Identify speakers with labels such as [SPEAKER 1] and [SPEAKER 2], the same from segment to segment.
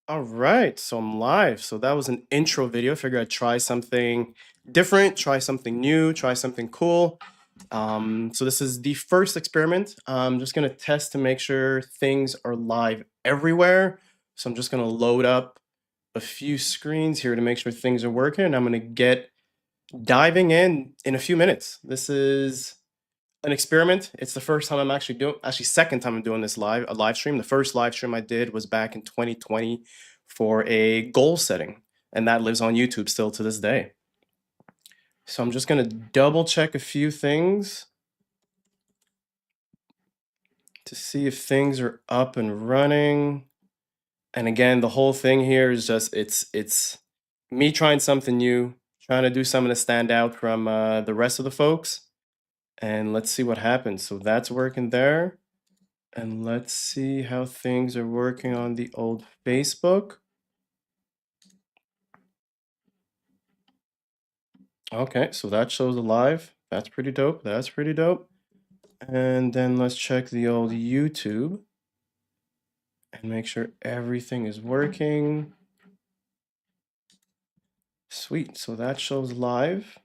[SPEAKER 1] All right, so I'm live. So that was an intro video. Figure I'd try something different, try something new, try something cool. So this is the first experiment. I'm just gonna test to make sure things are live everywhere. So I'm just gonna load up a few screens here to make sure things are working, and I'm gonna get diving in a few minutes. This is an experiment. It's the first time I'm actually doing, actually second time I'm doing this a live stream. The first live stream I did was back in 2020 for a goal setting, and that lives on YouTube still to this day. So I'm just gonna double check a few things to see if things are up and running. And again, the whole thing here is just it's me trying something new, trying to do something to stand out from the rest of the folks, and let's see what happens. So that's working there. And let's see how things are working on the old Facebook. Okay, so that shows live. That's pretty dope. That's pretty dope. And then let's check the old YouTube and make sure everything is working. Sweet. So that shows live.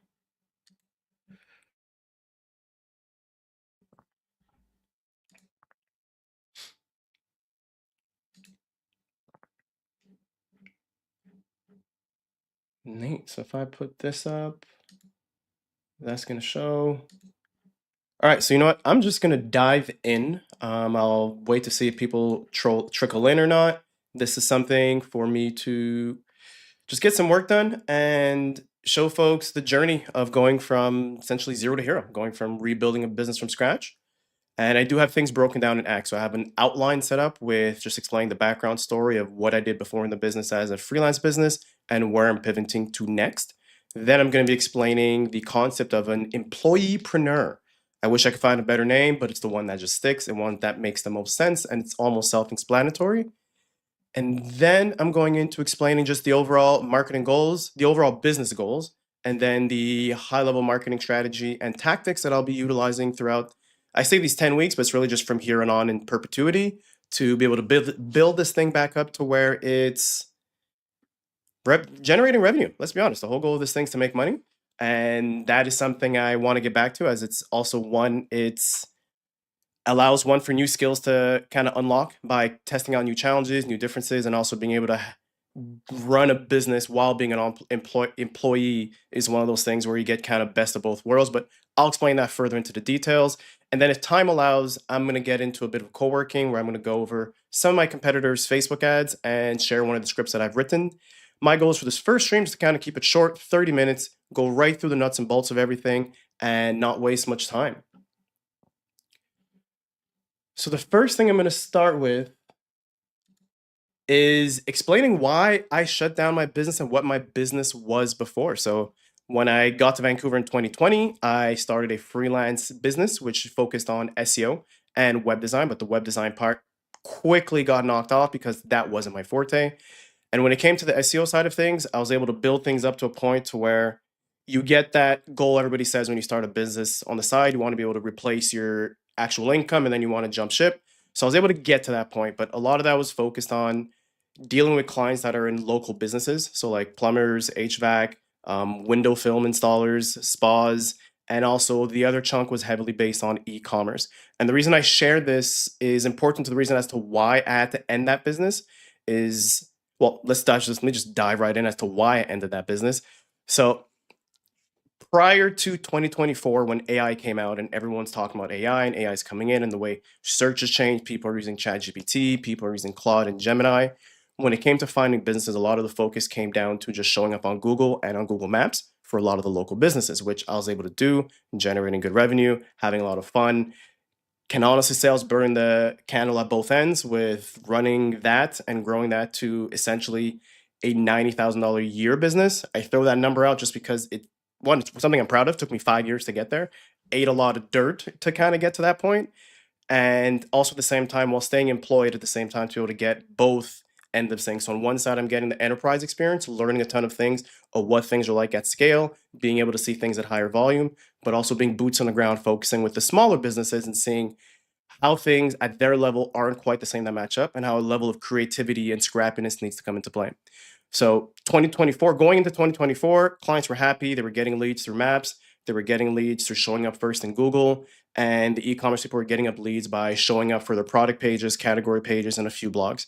[SPEAKER 1] Neat. So if I put this up, that's going to show. All right, so you know what? I'm just gonna dive in. I'll wait to see if people trickle in or not. This is something for me to just get some work done and show folks the journey of going from essentially zero to hero, going from rebuilding a business from scratch. And I do have things broken down in acts. So I have an outline set up with just explaining the background story of what I did before in the business as a freelance business and where I'm pivoting to next. Then I'm going to be explaining the concept of an employeepreneur. I wish I could find a better name, but it's the one that just sticks and one that makes the most sense and it's almost self explanatory. And then I'm going into explaining just the overall marketing goals, the overall business goals, and then the high level marketing strategy and tactics that I'll be utilizing throughout. I say these 10 weeks, but it's really just from here on in perpetuity to be able to build this thing back up to where it's generating revenue. Let's be honest. The whole goal of this thing is to make money. And that is something I want to get back to as it's also it's allows one for new skills to kind of unlock by testing out new challenges, new differences, and also being able to run a business while being an employee is one of those things where you get kind of best of both worlds. But I'll explain that further into the details. And then if time allows, I'm going to get into a bit of co-working where I'm going to go over some of my competitors' Facebook ads and share one of the scripts that I've written. My goal is for this first stream is to kind of keep it short, 30 minutes, go right through the nuts and bolts of everything and not waste much time. So the first thing I'm going to start with is explaining why I shut down my business and what my business was before. So when I got to Vancouver in 2020, I started a freelance business which focused on SEO and web design, but the web design part quickly got knocked off because that wasn't my forte. And when it came to the SEO side of things, I was able to build things up to a point to where you get that goal everybody says when you start a business on the side, you want to be able to replace your actual income and then you want to jump ship. So I was able to get to that point, but a lot of that was focused on dealing with clients that are in local businesses. So like plumbers, HVAC, window film installers, spas, and also the other chunk was heavily based on e-commerce. And the reason I share this is important to the reason as to why I had to end that business is, well, let me just dive right in as to why I ended that business. So prior to 2024, when AI came out and everyone's talking about AI and AI is coming in and the way search has changed, people are using ChatGPT, people are using Claude and Gemini. When it came to finding businesses, a lot of the focus came down to just showing up on Google and on Google Maps for a lot of the local businesses, which I was able to do, generating good revenue, having a lot of fun. Can honestly say I was burning the candle at both ends with running that and growing that to essentially a $90,000 a year business. I throw that number out just because it's something I'm proud of. Took me 5 years to get there. Ate a lot of dirt to kind of get to that point, and also at the same time while staying employed at the same time to be able to get both end of things. So on one side, I'm getting the enterprise experience, learning a ton of things of what things are like at scale, being able to see things at higher volume, but also being boots on the ground, focusing with the smaller businesses and seeing how things at their level aren't quite the same that match up, and how a level of creativity and scrappiness needs to come into play. So 2024, going into 2024, clients were happy. They were getting leads through Maps. They were getting leads through showing up first in Google. And the e-commerce people were getting up leads by showing up for their product pages, category pages, and a few blogs.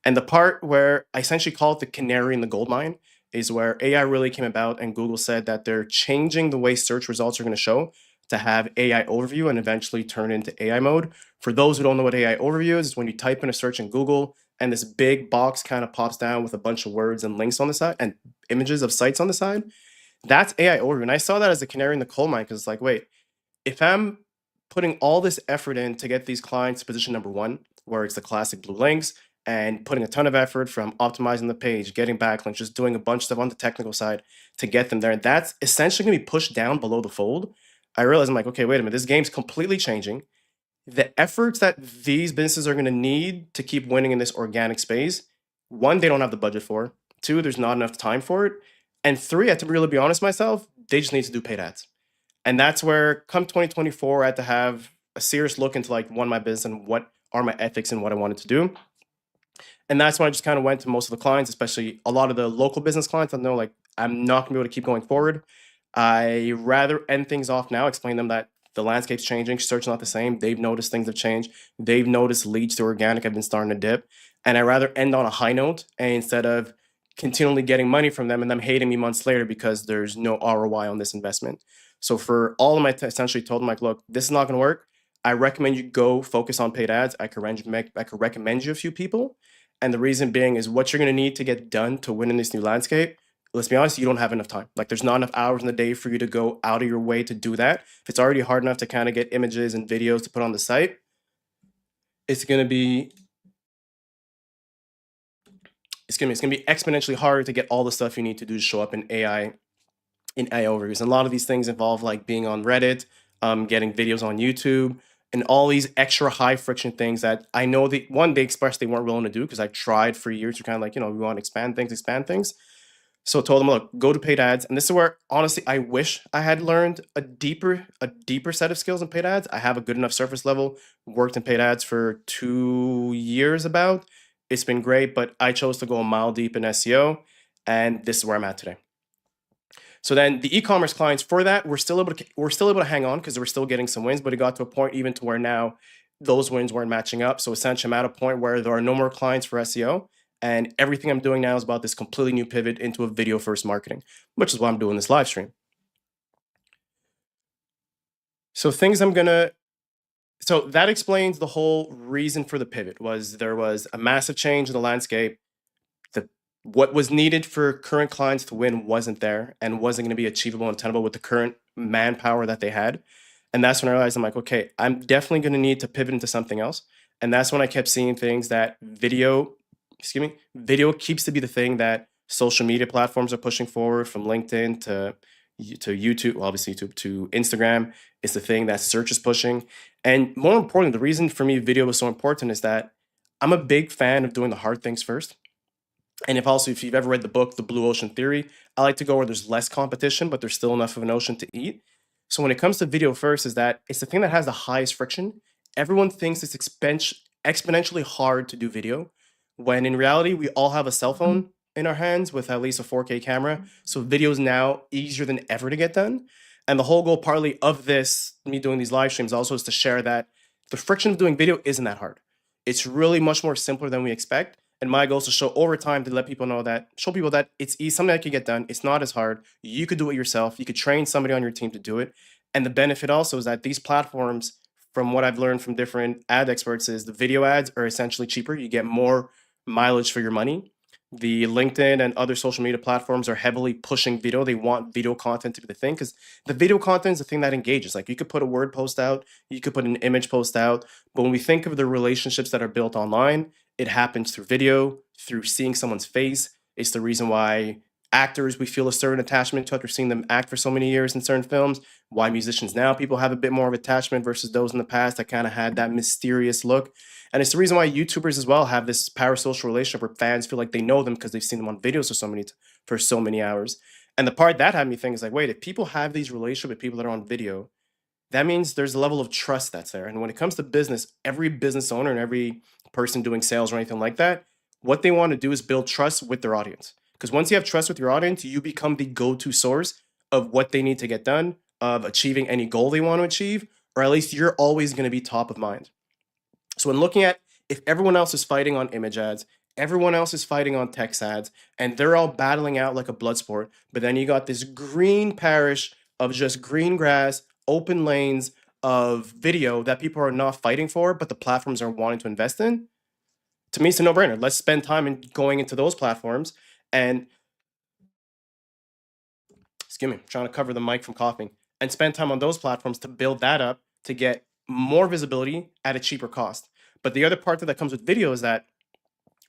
[SPEAKER 1] And the part where I essentially call it the canary in the gold mine is where AI really came about, and Google said that they're changing the way search results are going to show to have AI overview and eventually turn into AI mode. For those who don't know what AI overview is, it's when you type in a search in Google and this big box kind of pops down with a bunch of words and links on the side and images of sites on the side. That's AI overview. And I saw that as a canary in the coal mine because it's like, wait, if I'm putting all this effort in to get these clients to position number one, where it's the classic blue links, and putting a ton of effort from optimizing the page, getting backlinks, just doing a bunch of stuff on the technical side to get them there, and that's essentially going to be pushed down below the fold. I realized I'm like, okay, wait a minute, this game's completely changing. The efforts that these businesses are going to need to keep winning in this organic space, one, they don't have the budget for. Two, there's not enough time for it. And three, I have to really be honest with myself, they just need to do paid ads. And that's where come 2024, I had to have a serious look into like one, my business and what are my ethics and what I wanted to do. And that's when I just kind of went to most of the clients, especially a lot of the local business clients. I know like I'm not gonna be able to keep going forward. I rather end things off now, explain them that the landscape's changing, search is not the same. They've noticed things have changed. They've noticed leads to organic have been starting to dip. And I rather end on a high note instead of continually getting money from them and them hating me months later because there's no ROI on this investment. So for all of my essentially told them like, look, this is not going to work. I recommend you go focus on paid ads. I could recommend you a few people. And the reason being is what you're going to need to get done to win in this new landscape. Let's be honest, you don't have enough time. Like there's not enough hours in the day for you to go out of your way to do that. If it's already hard enough to kind of get images and videos to put on the site, it's going to be exponentially harder to get all the stuff you need to do to show up in AI overviews. And a lot of these things involve like being on Reddit, getting videos on YouTube, and all these extra high friction things that I know they expressed they weren't willing to do because I tried for years to kind of like, we want to expand things. So I told them, look, go to paid ads. And this is where honestly I wish I had learned a deeper set of skills in paid ads. I have a good enough surface level, worked in paid ads for 2 years about. It's been great, but I chose to go a mile deep in SEO, and this is where I'm at today. So then the e-commerce clients for that, we're still able to hang on because we're still getting some wins, but it got to a point even to where now those wins weren't matching up. So essentially I'm at a point where there are no more clients for SEO, and everything I'm doing now is about this completely new pivot into a video first marketing, which is why I'm doing this live stream. So so that explains the whole reason for the pivot. Was there was a massive change in the landscape. What was needed for current clients to win wasn't there and wasn't going to be achievable and tenable with the current manpower that they had. And that's when I realized I'm like, okay, I'm definitely going to need to pivot into something else. And that's when I kept seeing things that video keeps to be the thing that social media platforms are pushing forward, from LinkedIn to YouTube, obviously to Instagram. Is the thing that search is pushing. And more importantly, the reason for me video was so important is that I'm a big fan of doing the hard things first. And if you've ever read the book, The Blue Ocean Theory, I like to go where there's less competition, but there's still enough of an ocean to eat. So when it comes to video first, is that it's the thing that has the highest friction. Everyone thinks it's exponentially hard to do video, when in reality, we all have a cell phone in our hands with at least a 4K camera. So video is now easier than ever to get done. And the whole goal partly of this, me doing these live streams also, is to share that the friction of doing video isn't that hard. It's really much more simpler than we expect. And my goal is to show over time to show people that it's easy, something that can get done. It's not as hard. You could do it yourself. You could train somebody on your team to do it. And the benefit also is that these platforms, from what I've learned from different ad experts, is the video ads are essentially cheaper. You get more mileage for your money. The LinkedIn and other social media platforms are heavily pushing video. They want video content to be the thing because the video content is the thing that engages. Like you could put a word post out, you could put an image post out. But when we think of the relationships that are built online, it happens through video, through seeing someone's face. It's the reason why actors, we feel a certain attachment to after seeing them act for so many years in certain films. Why musicians now, people have a bit more of attachment versus those in the past that kind of had that mysterious look. And it's the reason why YouTubers as well have this parasocial relationship where fans feel like they know them because they've seen them on videos for so many hours. And the part that had me think is like, wait, if people have these relationships with people that are on video, that means there's a level of trust that's there. And when it comes to business, every business owner and every person doing sales or anything like that, what they want to do is build trust with their audience. Because once you have trust with your audience, you become the go to source of what they need to get done, of achieving any goal they want to achieve, or at least you're always going to be top of mind. So when looking at, if everyone else is fighting on image ads, everyone else is fighting on text ads, and they're all battling out like a blood sport, but then you got this green parish of just green grass, open lanes of video that people are not fighting for, but the platforms are wanting to invest in. To me, it's a no-brainer. Let's spend time in going into those platforms and, excuse me, I'm trying to cover the mic from coughing, and spend time on those platforms to build that up to get more visibility at a cheaper cost. But the other part that comes with video is that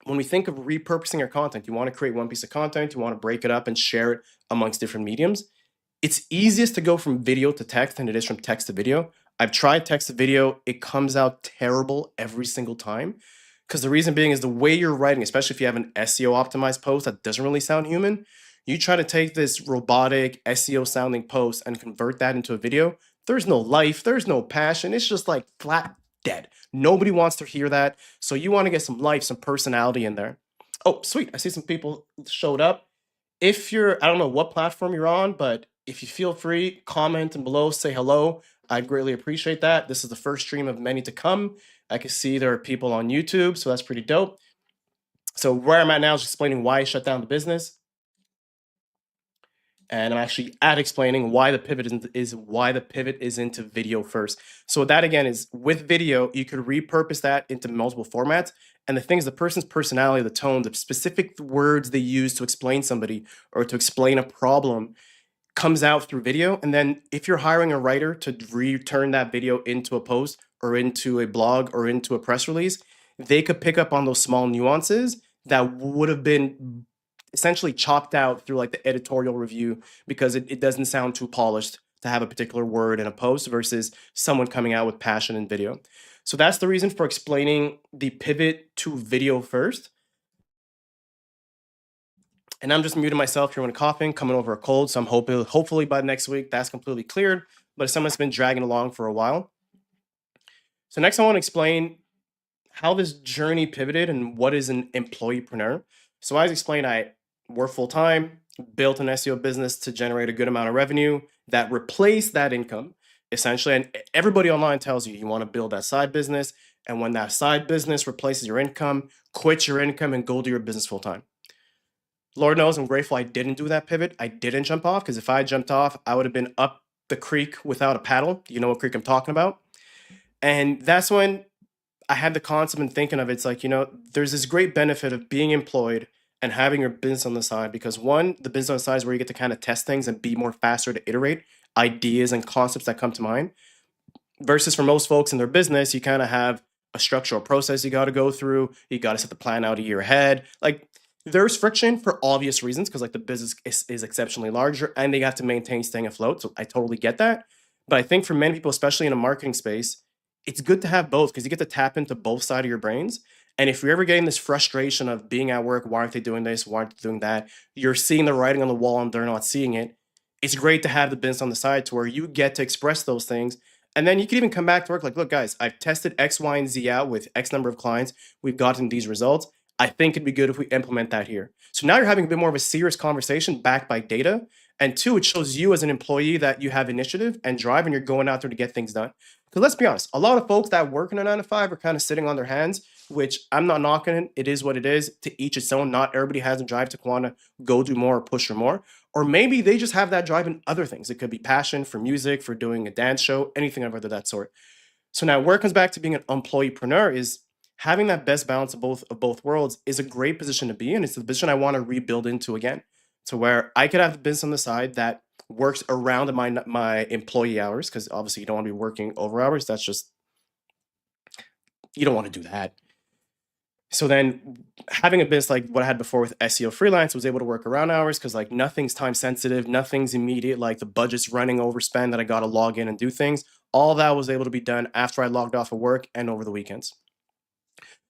[SPEAKER 1] when we think of repurposing our content, you want to create one piece of content, you want to break it up and share it amongst different mediums. It's easiest to go from video to text than it is from text to video. I've tried text to video, it comes out terrible every single time. Because the reason being is the way you're writing, especially if you have an SEO optimized post that doesn't really sound human, you try to take this robotic SEO sounding post and convert that into a video. There's no life, there's no passion. It's just like flat dead. Nobody wants to hear that. So you want to get some life, some personality in there. Oh, sweet. I see some people showed up. If you're, I don't know what platform you're on, but if you feel free, comment and below, say hello. I'd greatly appreciate that. This is the first stream of many to come. I can see there are people on YouTube, so that's pretty dope. So where I'm at now is explaining why I shut down the business. And I'm actually explaining why the pivot is into video first. So that again is with video, you could repurpose that into multiple formats. And the thing is, the person's personality, the tone, the specific words they use to explain somebody or to explain a problem comes out through video. And then if you're hiring a writer to return that video into a post or into a blog or into a press release, they could pick up on those small nuances that would have been essentially chopped out through like the editorial review because it doesn't sound too polished to have a particular word in a post versus someone coming out with passion in video. So that's the reason for explaining the pivot to video first. And I'm just muting myself here when coughing, coming over a cold. So I'm hopefully by next week that's completely cleared. But someone's been dragging along for a while. So next I want to explain how this journey pivoted and what is an employeepreneur. So as explained, I work full time, built an SEO business to generate a good amount of revenue that replaced that income essentially. And everybody online tells you you want to build that side business. And when that side business replaces your income, quit your income and go do your business full time. Lord knows I'm grateful I didn't do that pivot. I didn't jump off because if I jumped off, I would have been up the creek without a paddle. You know what creek I'm talking about? And that's when I had the concept and thinking of it. It's like, there's this great benefit of being employed and having your business on the side because one, the business on the side is where you get to kind of test things and be more faster to iterate ideas and concepts that come to mind. Versus for most folks in their business, you kind of have a structural process you got to go through. You got to set the plan out a year ahead. Like there's friction for obvious reasons because like the business is exceptionally larger and they have to maintain staying afloat. So I totally get that. But I think for many people, especially in a marketing space, it's good to have both because you get to tap into both sides of your brains. And if you're ever getting this frustration of being at work, why aren't they doing this? Why aren't they doing that? You're seeing the writing on the wall and they're not seeing it. It's great to have the business on the side to where you get to express those things. And then you can even come back to work like, look, guys, I've tested X, Y, and Z out with X number of clients. We've gotten these results. I think it'd be good if we implement that here. So now you're having a bit more of a serious conversation backed by data. And two, it shows you as an employee that you have initiative and drive and you're going out there to get things done. Because let's be honest, a lot of folks that work in a 9 to 5 are kind of sitting on their hands, which I'm not knocking it. It is what it is. To each its own. Not everybody has a drive to want to go do more or push for more. Or maybe they just have that drive in other things. It could be passion for music, for doing a dance show, anything of that sort. So now where it comes back to being an employeepreneur is having that best balance of both worlds is a great position to be in. It's the position I want to rebuild into again, to where I could have the business on the side that works around my employee hours, because obviously you don't want to be working over hours. That's just, you don't want to do that. So then having a business like what I had before with SEO freelance was able to work around hours because like nothing's time sensitive, nothing's immediate, like the budget's running overspend that I got to log in and do things. All that was able to be done after I logged off of work and over the weekends.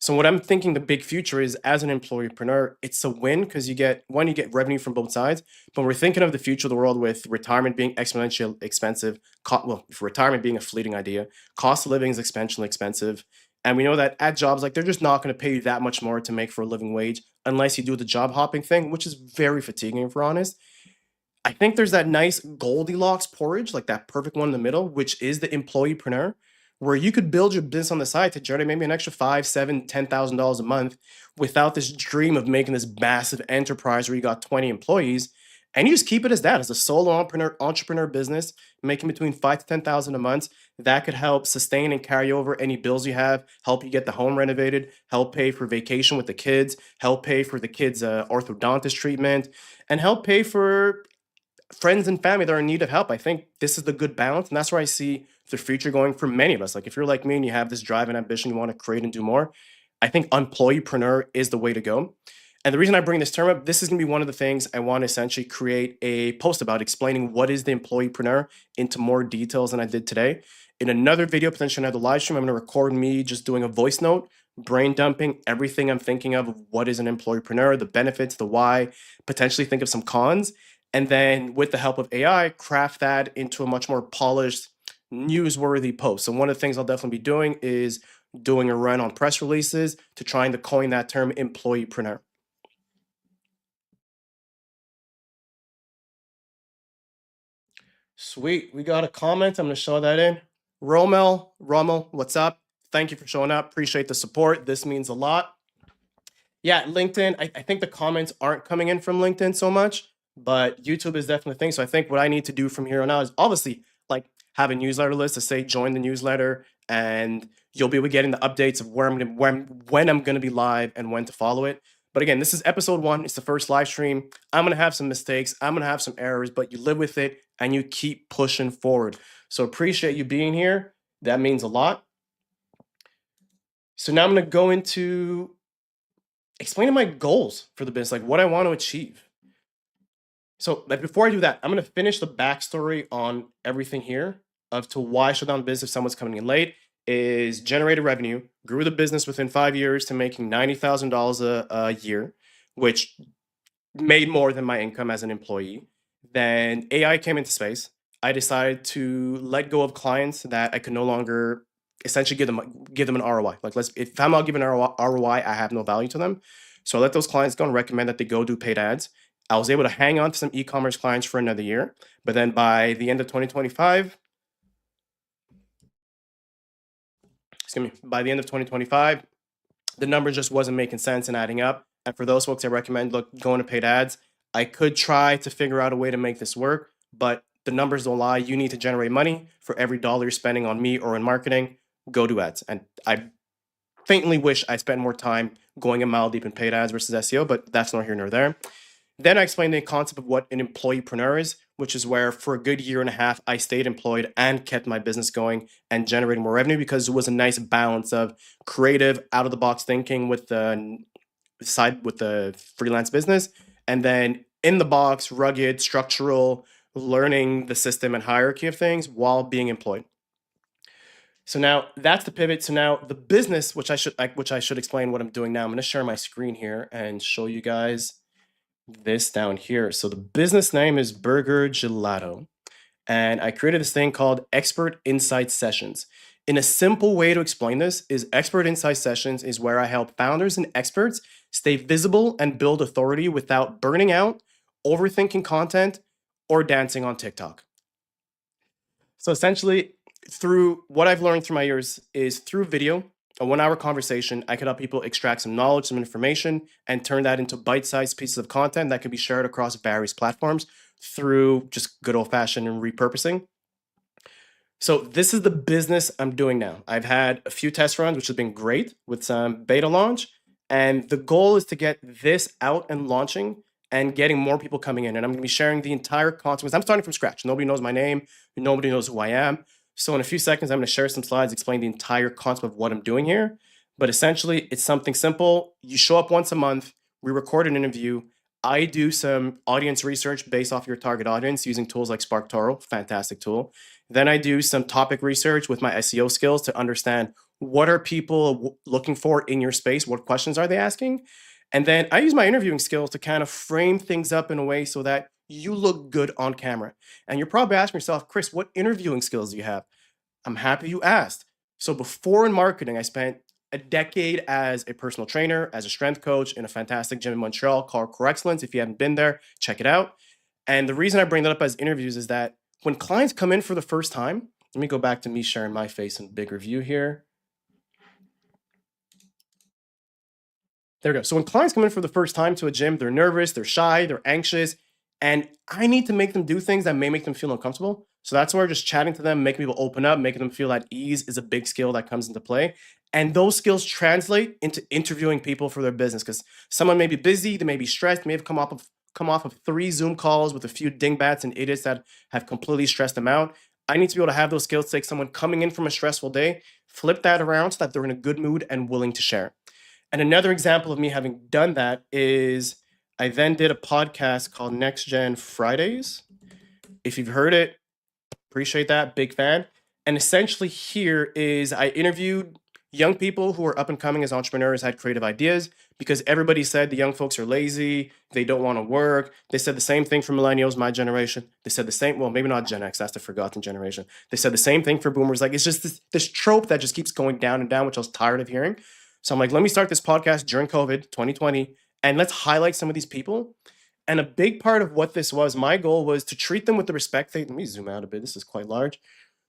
[SPEAKER 1] So what I'm thinking the big future is as an employerpreneur, it's a win because you get revenue from both sides. But we're thinking of the future of the world with retirement being exponentially expensive. For retirement being a fleeting idea, cost of living is exponentially expensive. And we know that at jobs, like they're just not going to pay you that much more to make for a living wage unless you do the job hopping thing, which is very fatiguing if we're honest. I think there's that nice Goldilocks porridge, like that perfect one in the middle, which is the employeepreneur, where you could build your business on the side to generate maybe an extra five, seven, $10,000 a month without this dream of making this massive enterprise where you got 20 employees. And you just keep it as that, as a solo entrepreneur business, making between five to 10,000 a month. That could help sustain and carry over any bills you have, help you get the home renovated, help pay for vacation with the kids, help pay for the kids' orthodontist treatment, and help pay for friends and family that are in need of help. I think this is the good balance, and that's where I see the future going for many of us. Like if you're like me and you have this drive and ambition, you want to create and do more, I think employeepreneur is the way to go. And the reason I bring this term up, this is going to be one of the things I want to essentially create a post about, explaining what is the employeepreneur into more details than I did today. In another video, potentially another live stream, I'm going to record me just doing a voice note, brain dumping everything I'm thinking of what is an employeepreneur, the benefits, the why, potentially think of some cons, and then with the help of AI, craft that into a much more polished, newsworthy post. So one of the things I'll definitely be doing is doing a run on press releases to trying to coin that term employeepreneur. Sweet, we got a comment. I'm gonna show that in. Rommel, what's up? Thank you for showing up. Appreciate the support. This means a lot. Yeah, LinkedIn, I think the comments aren't coming in from LinkedIn so much, but YouTube is definitely a thing. So I think what I need to do from here on out is obviously like have a newsletter list to say join the newsletter, and you'll be getting the updates of where I'm gonna when I'm gonna be live and when to follow it. But again, this is episode one. It's the first live stream. I'm gonna have some mistakes. I'm gonna have some errors, but you live with it and you keep pushing forward. So appreciate you being here. That means a lot. So now I'm gonna go into explaining my goals for the business, like what I want to achieve. So, like before I do that, I'm gonna finish the backstory on everything here of to why I shut down the business if someone's coming in late. Is generated revenue, grew the business within 5 years to making $90,000 a year, which made more than my income as an employee. Then AI came into space. I decided to let go of clients that I could no longer essentially give them an ROI. Like if I'm not giving an ROI, I have no value to them. So I let those clients go and recommend that they go do paid ads. I was able to hang on to some e-commerce clients for another year, but then by the end of 2025, by the end of 2025, the numbers just wasn't making sense and adding up. And for those folks, I recommend going to paid ads. I could try to figure out a way to make this work, but the numbers don't lie. You need to generate money for every dollar you're spending on me or in marketing. Go do ads. And I faintly wish I spent more time going a mile deep in paid ads versus SEO, but that's nor here nor there. Then I explained the concept of what an employeepreneur is, which is where for a good year and a half, I stayed employed and kept my business going and generating more revenue because it was a nice balance of creative, out of the box thinking with the freelance business, and then in the box, rugged, structural, learning the system and hierarchy of things while being employed. So now that's the pivot. So now the business, which I should explain what I'm doing now. I'm going to share my screen here and show you guys this down here. So the business name is Burger Gelato, and I created this thing called Expert Insight Sessions. In a simple way to explain this is Expert Insight Sessions is where I help founders and experts stay visible and build authority without burning out, overthinking content, or dancing on TikTok. So essentially, through what I've learned through my years is through video, a 1 hour conversation, I could help people extract some knowledge, some information, and turn that into bite-sized pieces of content that can be shared across various platforms through just good old-fashioned repurposing. So this is the business I'm doing now. I've had a few test runs, which have been great with some beta launch. And the goal is to get this out and launching and getting more people coming in. And I'm going to be sharing the entire concept. I'm starting from scratch. Nobody knows my name. Nobody knows who I am. So in a few seconds, I'm going to share some slides, explain the entire concept of what I'm doing here. But essentially, it's something simple. You show up once a month. We record an interview. I do some audience research based off your target audience using tools like SparkToro, fantastic tool. Then I do some topic research with my SEO skills to understand What are people looking for in your space? What questions are they asking? And then I use my interviewing skills to kind of frame things up in a way so that you look good on camera. And you're probably asking yourself, Chris, what interviewing skills do you have? I'm happy you asked. So before in marketing, I spent a decade as a personal trainer, as a strength coach in a fantastic gym in Montreal called Core Excellence. If you haven't been there, check it out. And the reason I bring that up as interviews is that when clients come in for the first time, let me go back to me sharing my face in bigger view here. There we go. So when clients come in for the first time to a gym, they're nervous, they're shy, they're anxious, and I need to make them do things that may make them feel uncomfortable. So that's where just chatting to them, making people open up, making them feel at ease is a big skill that comes into play. And those skills translate into interviewing people for their business because someone may be busy, they may be stressed, may have come off of 3 Zoom calls with a few dingbats and idiots that have completely stressed them out. I need to be able to have those skills to take someone coming in from a stressful day, flip that around so that they're in a good mood and willing to share. And another example of me having done that is I then did a podcast called Next Gen Fridays. If you've heard it, appreciate that, big fan. And essentially, here is I interviewed young people who are up and coming as entrepreneurs, had creative ideas, because everybody said the young folks are lazy, they don't want to work. They said the same thing for millennials, my generation. They said the same, well, maybe not Gen X, that's the forgotten generation. They said the same thing for boomers. Like, it's just this trope that just keeps going down and down, which I was tired of hearing. So I'm like, let me start this podcast during COVID 2020, and let's highlight some of these people. And a big part of what this was, my goal was to treat them with the respect they, let me zoom out a bit, this is quite large.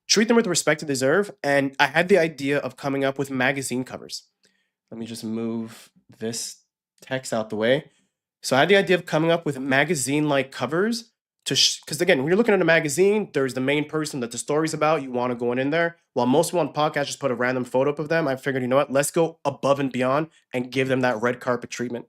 [SPEAKER 1] Treat them with the respect they deserve. And I had the idea of coming up with magazine covers. Let me just move this text out the way. So I had the idea of coming up with magazine-like covers to, because again, when you're looking at a magazine, there's the main person that the story's about. You want to go in there. While most people on podcast just put a random photo up of them, I figured, you know what? Let's go above and beyond and give them that red carpet treatment.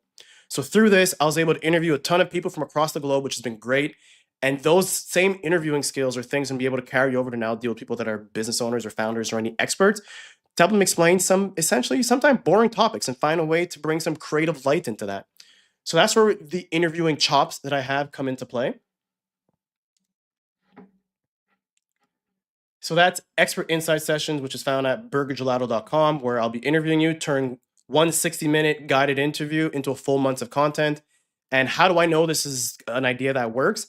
[SPEAKER 1] So through this, I was able to interview a ton of people from across the globe, which has been great. And those same interviewing skills are things I'm be able to carry over to now deal with people that are business owners or founders or any experts to help them explain some essentially sometimes boring topics and find a way to bring some creative light into that. So that's where the interviewing chops that I have come into play. So that's Expert Insight Sessions, which is found at burgergelato.com, where I'll be interviewing you, turn one 60-minute guided interview into a full month of content. And how do I know this is an idea that works?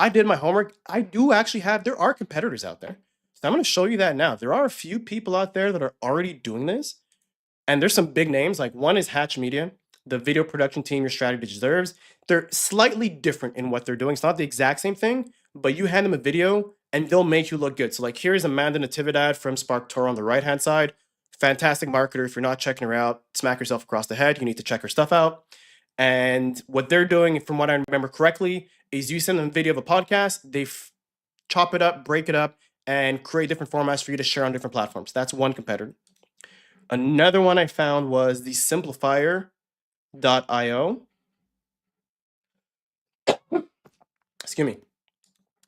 [SPEAKER 1] I did my homework. I do actually have, there are competitors out there. So I'm going to show you that now. There are a few people out there that are already doing this. And there's some big names, like one is Hatch Media, the video production team your strategy deserves. They're slightly different in what they're doing. It's not the exact same thing, but you hand them a video and they'll make you look good. So like here's Amanda Natividad from SparkToro on the right-hand side. Fantastic marketer. If you're not checking her out, smack yourself across the head. You need to check her stuff out. And what they're doing, from what I remember correctly, is you send them a video of a podcast, they chop it up, break it up, and create different formats for you to share on different platforms. That's one competitor. Another one I found was the Simplifier.io. Excuse me.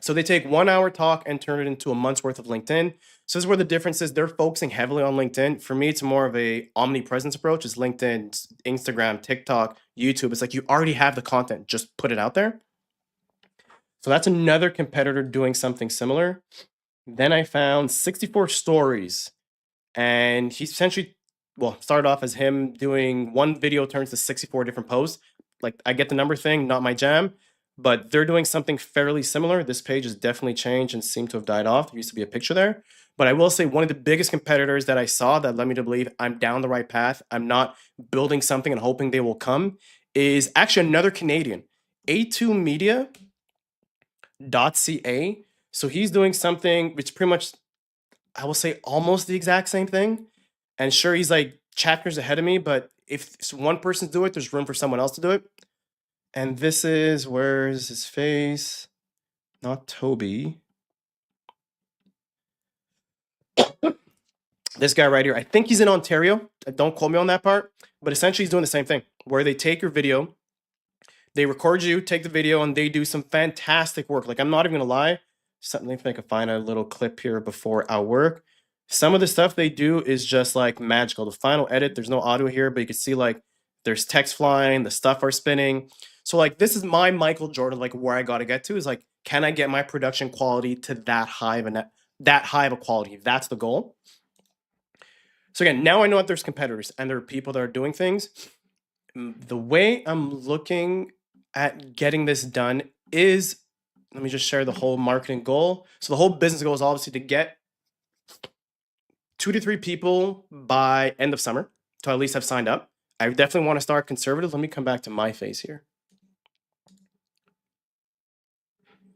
[SPEAKER 1] So they take 1 hour talk and turn it into a month's worth of LinkedIn. So this is where the difference is. They're focusing heavily on LinkedIn. For me, it's more of a omnipresence approach. It's LinkedIn, Instagram, TikTok, YouTube. It's like you already have the content, just put it out there. So that's another competitor doing something similar. Then I found 64 Stories, and he essentially, well, started off as him doing one video turns to 64 different posts. Like I get the number thing, not my jam, but they're doing something fairly similar. This page has definitely changed and seemed to have died off. There used to be a picture there. But I will say one of the biggest competitors that I saw that led me to believe I'm down the right path, I'm not building something and hoping they will come, is actually another Canadian, A2media.ca. So he's doing something which pretty much, I will say almost the exact same thing. And sure, he's like chapters ahead of me, but if one person's do it, there's room for someone else to do it. And this is, where's his face? Not Toby. This guy right here, I think he's in Ontario. Don't quote me on that part, but essentially he's doing the same thing where they take your video, they record you, take the video, and they do some fantastic work. Like, I'm not even gonna lie. Something, if I can find a little clip here before our work. Some of the stuff they do is just like magical. The final edit, there's no audio here, but you can see like there's text flying, the stuff are spinning. So like this is my Michael Jordan, like where I gotta get to is like, can I get my production quality to that high of a quality? That's the goal. So again, now I know that there's competitors and there are people that are doing things. The way I'm looking at getting this done is, let me just share the whole marketing goal. So the whole business goal is obviously to get 2 to 3 people by end of summer to at least have signed up. I definitely want to start conservative. Let me come back to my face here.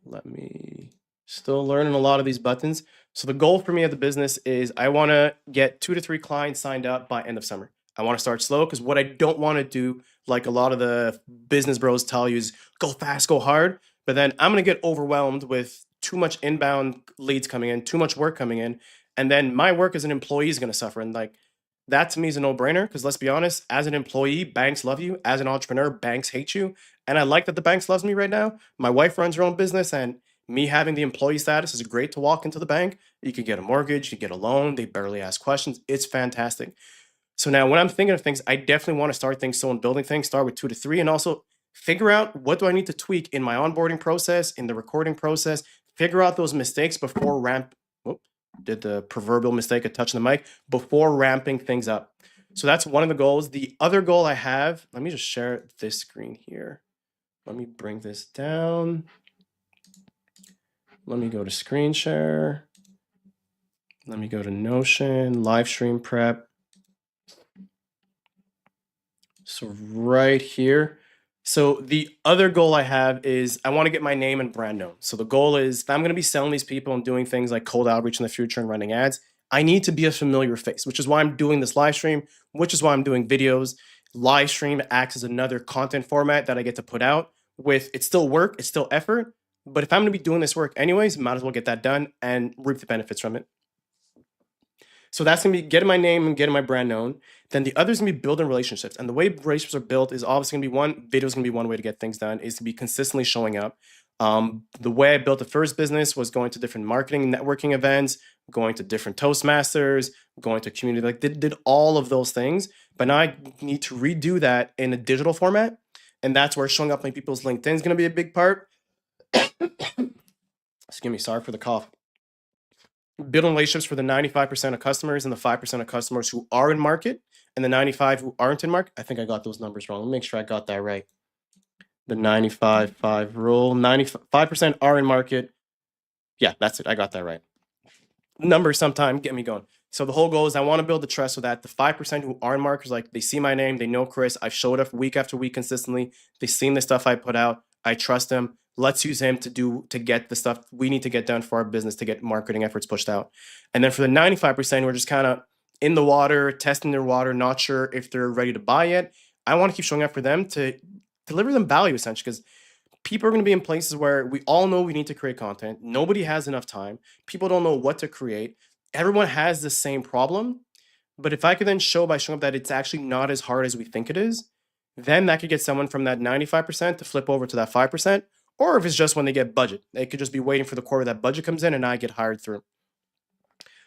[SPEAKER 1] Let me still learning a lot of these buttons. So the goal for me at the business is I want to get 2 to 3 clients signed up by end of summer. I want to start slow because what I don't want to do, like a lot of the business bros tell you, is go fast, go hard. But then I'm going to get overwhelmed with too much inbound leads coming in, too much work coming in. And then my work as an employee is going to suffer. And like that to me is a no brainer because let's be honest, as an employee, banks love you. As an entrepreneur, banks hate you. And I like that the banks loves me right now. My wife runs her own business, and me having the employee status is great to walk into the bank. You can get a mortgage, you can get a loan. They barely ask questions. It's fantastic. So now when I'm thinking of things, I definitely want to start things slow and building things, start with 2 to 3, and also figure out what do I need to tweak in my onboarding process, in the recording process, figure out those mistakes before ramp. Whoop, did the proverbial mistake of touching the mic before ramping things up. So that's one of the goals. The other goal I have, let me just share this screen here. Let me bring this down. Let me go to screen share. Let me go to Notion, live stream prep. So right here. So the other goal I have is I want to get my name and brand known. So the goal is if I'm going to be selling these people and doing things like cold outreach in the future and running ads, I need to be a familiar face, which is why I'm doing this live stream, which is why I'm doing videos. Live stream acts as another content format that I get to put out with it's still work, it's still effort. But if I'm going to be doing this work anyways, might as well get that done and reap the benefits from it. So that's gonna be getting my name and getting my brand known. Then the other is gonna be building relationships. And the way relationships are built is obviously gonna be one, video is gonna be one way to get things done, is to be consistently showing up. The way I built the first business was going to different marketing networking events, going to different Toastmasters, going to community, like did all of those things. But now I need to redo that in a digital format. And that's where showing up on people's LinkedIn is gonna be a big part. Excuse me, sorry for the cough. Building relationships for the 95% of customers and the 5% of customers who are in market and the 95 who aren't in market. I think I got those numbers wrong. Let me make sure I got that right. The 95-5 rule. 95% are in market. Yeah, that's it. I got that right. Numbers sometime get me going. So the whole goal is I want to build the trust so that the 5% who are in markets, like they see my name, they know Chris, I've showed up week after week consistently. They've seen the stuff I put out. I trust him. Let's use him to get the stuff we need to get done for our business to get marketing efforts pushed out. And then for the 95%, we're just kind of in the water, testing their water, not sure if they're ready to buy yet. I want to keep showing up for them to deliver them value essentially because people are going to be in places where we all know we need to create content. Nobody has enough time. People don't know what to create. Everyone has the same problem. But if I could then show by showing up that it's actually not as hard as we think it is, then that could get someone from that 95% to flip over to that 5%. Or if it's just when they get budget, they could just be waiting for the quarter that budget comes in and I get hired through.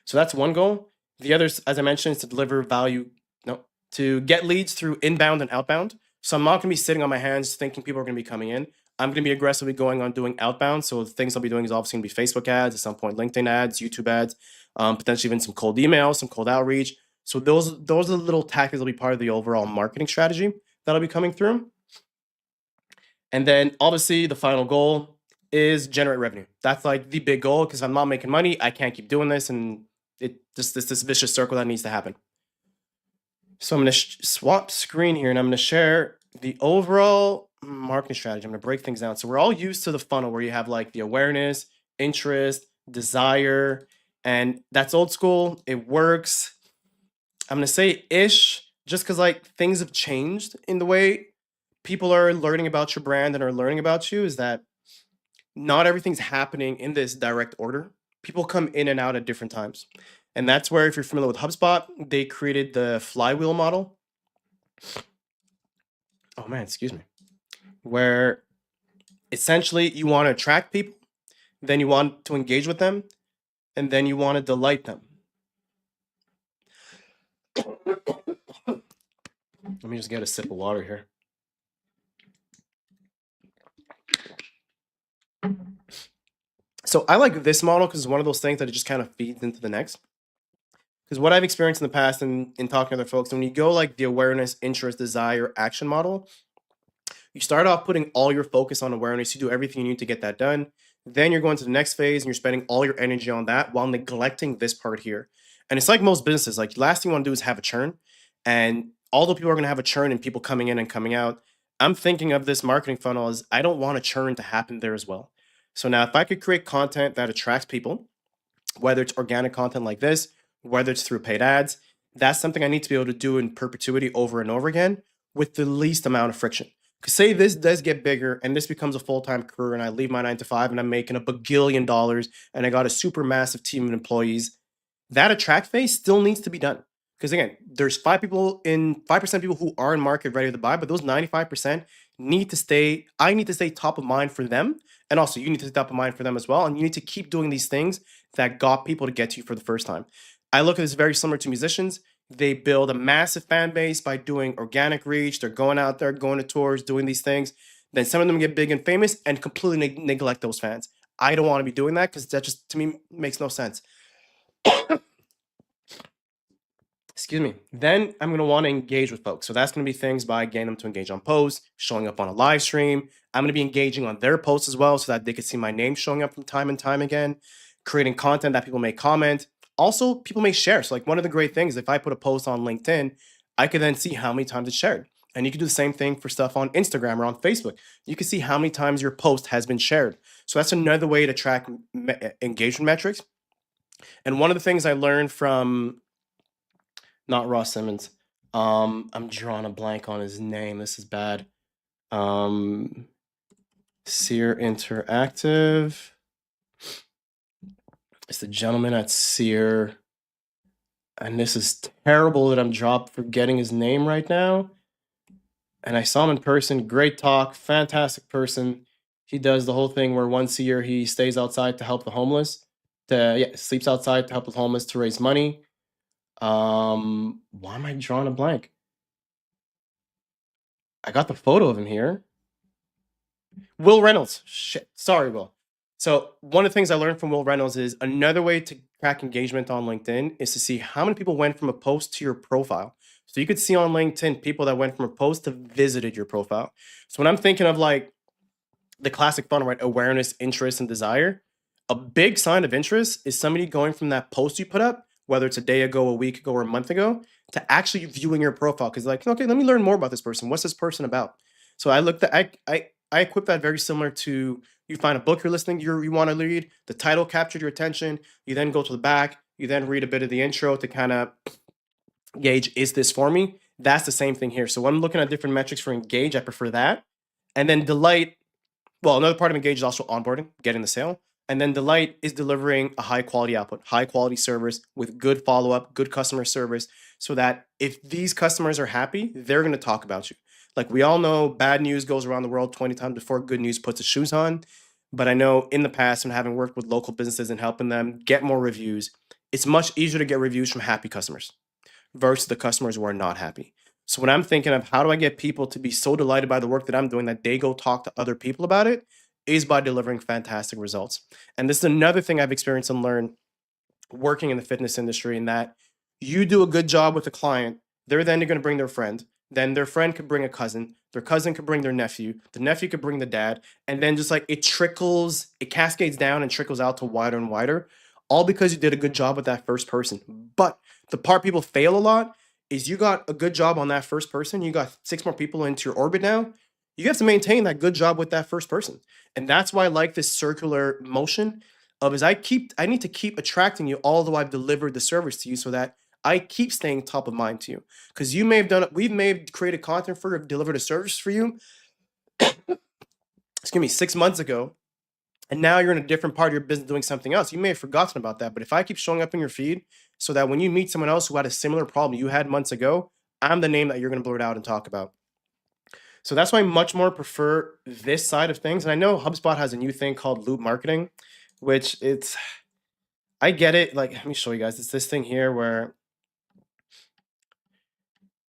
[SPEAKER 1] So that's one goal. The other, as I mentioned, is to deliver value, no, to get leads through inbound and outbound. So I'm not going to be sitting on my hands thinking people are going to be coming in. I'm going to be aggressively going on doing outbound. So the things I'll be doing is obviously going to be Facebook ads, at some point LinkedIn ads, YouTube ads, potentially even some cold emails, some cold outreach. So those are the little tactics that'll be part of the overall marketing strategy that'll be coming through. And then obviously the final goal is generate revenue. That's like the big goal because if I'm not making money, I can't keep doing this, and it just this vicious circle that needs to happen. So I'm going to swap screen here and I'm going to share the overall marketing strategy. I'm going to break things down. So we're all used to the funnel where you have like the awareness, interest, desire, and that's old school. It works. I'm going to say ish just because like things have changed in the way people are learning about your brand and are learning about you, is that not everything's happening in this direct order. People come in and out at different times. And that's where, if you're familiar with HubSpot, they created the flywheel model. Oh man, excuse me. Where essentially you want to attract people, then you want to engage with them, and then you want to delight them. Let me just get a sip of water here. So I like this model because it's one of those things that it just kind of feeds into the next. Because what I've experienced in the past and in talking to other folks, when you go like the awareness, interest, desire, action model, you start off putting all your focus on awareness. You do everything you need to get that done. Then you're going to the next phase and you're spending all your energy on that while neglecting this part here. And it's like most businesses, like last thing you want to do is have a churn. And although people are going to have a churn and people coming in and coming out, I'm thinking of this marketing funnel as I don't want a churn to happen there as well. So now if I could create content that attracts people, whether it's organic content like this, whether it's through paid ads, that's something I need to be able to do in perpetuity over and over again with the least amount of friction. Because say this does get bigger and this becomes a full-time career and I leave my 9 to 5 and I'm making a bagillion dollars and I got a super massive team of employees, that attract phase still needs to be done. Because again, there's 5% of people who are in market ready to buy, but those 95% need to stay, I need to stay top of mind for them. And also you need to stay top of mind for them as well. And you need to keep doing these things that got people to get to you for the first time. I look at this very similar to musicians. They build a massive fan base by doing organic reach. They're going out there, going to tours, doing these things. Then some of them get big and famous and completely neglect those fans. I don't want to be doing that because that just to me makes no sense. Excuse me. Then I'm going to want to engage with folks. So that's going to be things by getting them to engage on posts, showing up on a live stream. I'm going to be engaging on their posts as well so that they can see my name showing up from time and time again, creating content that people may comment. Also, people may share. So like one of the great things, if I put a post on LinkedIn, I could then see how many times it's shared. And you can do the same thing for stuff on Instagram or on Facebook. You can see how many times your post has been shared. So that's another way to track engagement metrics. And one of the things I learned from not Ross Simmons. I'm drawing a blank on his name. This is bad. Seer Interactive. It's the gentleman at Seer. And this is terrible that I'm forgetting his name right now. And I saw him in person. Great talk. Fantastic person. He does the whole thing where once a year he stays outside to help the homeless. Sleeps outside to help the homeless to raise money. Why am I drawing a blank? I got the photo of him here. Will Reynolds. Shit. Sorry, Will. So one of the things I learned from Will Reynolds is another way to track engagement on LinkedIn is to see how many people went from a post to your profile. So you could see on LinkedIn people that went from a post to visited your profile. So when I'm thinking of like the classic funnel, right? Awareness, interest, and desire. A big sign of interest is somebody going from that post you put up, whether it's a day ago, a week ago, or a month ago, to actually viewing your profile. Because like, okay, let me learn more about this person. What's this person about? So I looked at I equip that very similar to you find a book you're listening, you want to read, the title captured your attention, you then go to the back, you then read a bit of the intro to kind of gauge, is this for me? That's the same thing here. So when I'm looking at different metrics for engage, I prefer that. And then delight, well, another part of engage is also onboarding, getting the sale. And then delight is delivering a high quality output, high quality service with good follow up, good customer service, so that if these customers are happy, they're going to talk about you. Like we all know, bad news goes around the world 20 times before good news puts its shoes on. But I know in the past, and having worked with local businesses and helping them get more reviews, it's much easier to get reviews from happy customers versus the customers who are not happy. So when I'm thinking of how do I get people to be so delighted by the work that I'm doing that they go talk to other people about it, is by delivering fantastic results. And this is another thing I've experienced and learned working in the fitness industry, in that you do a good job with a client, they're then going to bring their friend. Then their friend could bring a cousin. Their cousin could bring their nephew. The nephew could bring the dad. And then just like it trickles, it cascades down and trickles out to wider and wider, all because you did a good job with that first person. But the part people fail a lot is you got a good job on that first person. You got 6 more people into your orbit now. You have to maintain that good job with that first person. And that's why I like this circular motion of is I need to keep attracting you although I've delivered the service to you so that I keep staying top of mind to you. Because you may have done it, we may have created content for you, delivered a service for you, excuse me, 6 months ago. And now you're in a different part of your business doing something else. You may have forgotten about that. But if I keep showing up in your feed so that when you meet someone else who had a similar problem you had months ago, I'm the name that you're going to blurt out and talk about. So that's why I much more prefer this side of things. And I know HubSpot has a new thing called loop marketing, which I get it. Like, let me show you guys. It's this thing here where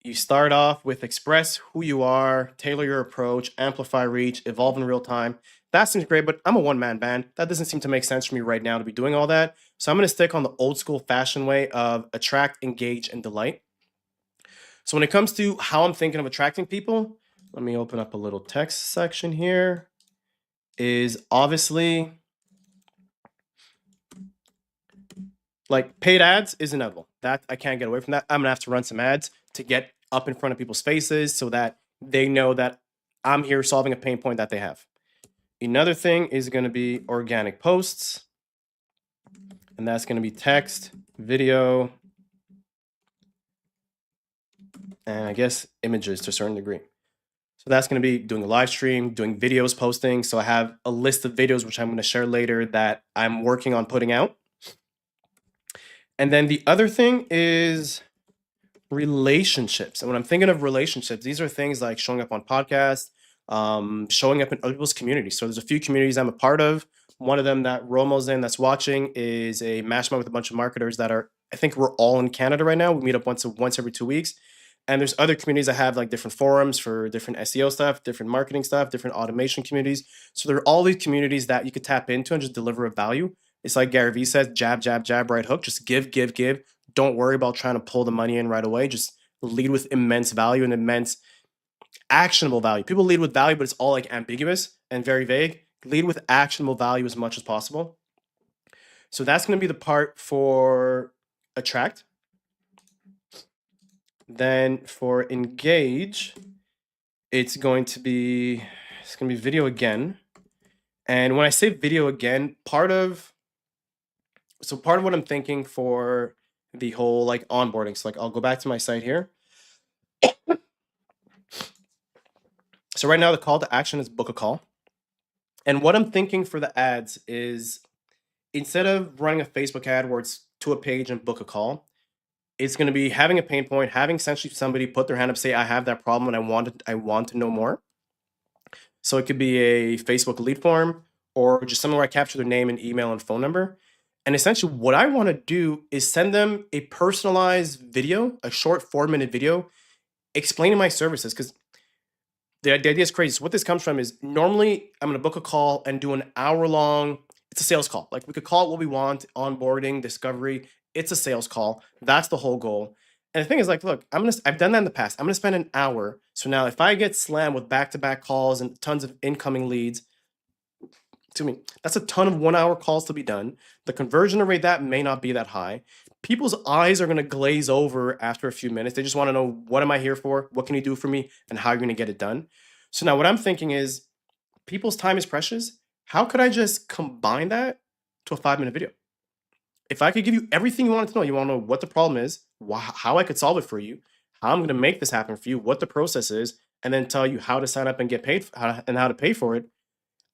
[SPEAKER 1] You start off with express who you are, tailor your approach, amplify reach, evolve in real time. That seems great, but I'm a one-man band. That doesn't seem to make sense for me right now to be doing all that. So I'm going to stick on the old school fashion way of attract, engage, and delight. So when it comes to how I'm thinking of attracting people, let me open up a little text section here. Is obviously like paid ads is inevitable. That I can't get away from that. I'm gonna have to run some ads to get up in front of people's faces so that they know that I'm here solving a pain point that they have. Another thing is going to be organic posts, and that's going to be text, video, and I guess images to a certain degree. So that's going to be doing a live stream, doing videos, posting. So I have a list of videos, which I'm going to share later, that I'm working on putting out. And then the other thing is relationships. And when I'm thinking of relationships, these are things like showing up on podcasts, showing up in other people's communities. So there's a few communities I'm a part of. One of them that Romo's in that's watching is a mastermind with a bunch of marketers that are, I think we're all in Canada right now. We meet up once every 2 weeks. And there's other communities that have like different forums for different SEO stuff, different marketing stuff, different automation communities. So there are all these communities that you could tap into and just deliver a value. It's like Gary Vee says, jab, jab, jab, right hook. Just give, give, give. Don't worry about trying to pull the money in right away. Just lead with immense value and immense actionable value. People lead with value, but it's all like ambiguous and very vague. Lead with actionable value as much as possible. So that's going to be the part for attract. Then for engage, it's going to be video again. And when I say video again, part of what I'm thinking for the whole like onboarding. So like I'll go back to my site here. So right now the call to action is book a call. And what I'm thinking for the ads is instead of running a Facebook ad where it's to a page and book a call, it's going to be having a pain point, having essentially somebody put their hand up, say, I have that problem and I want to know more. So it could be a Facebook lead form or just somewhere I capture their name and email and phone number. And essentially what I want to do is send them a personalized video, a short 4-minute video explaining my services. Because the idea is crazy. So what this comes from is normally I'm going to book a call and do an hour-long, it's a sales call. Like we could call it what we want, onboarding, discovery. It's a sales call. That's the whole goal. And the thing is like, look, I've done that in the past. I'm going to spend an hour. So now if I get slammed with back-to-back calls and tons of incoming leads, to me, that's a ton of 1-hour calls to be done. The conversion rate that may not be that high. People's eyes are going to glaze over after a few minutes. They just want to know, what am I here for? What can you do for me? And how you're going to get it done. So now what I'm thinking is people's time is precious. How could I just combine that to a 5-minute video? If I could give you everything you wanted to know, you want to know what the problem is, how I could solve it for you, how I'm going to make this happen for you, what the process is, and then tell you how to sign up and get paid and how to pay for it.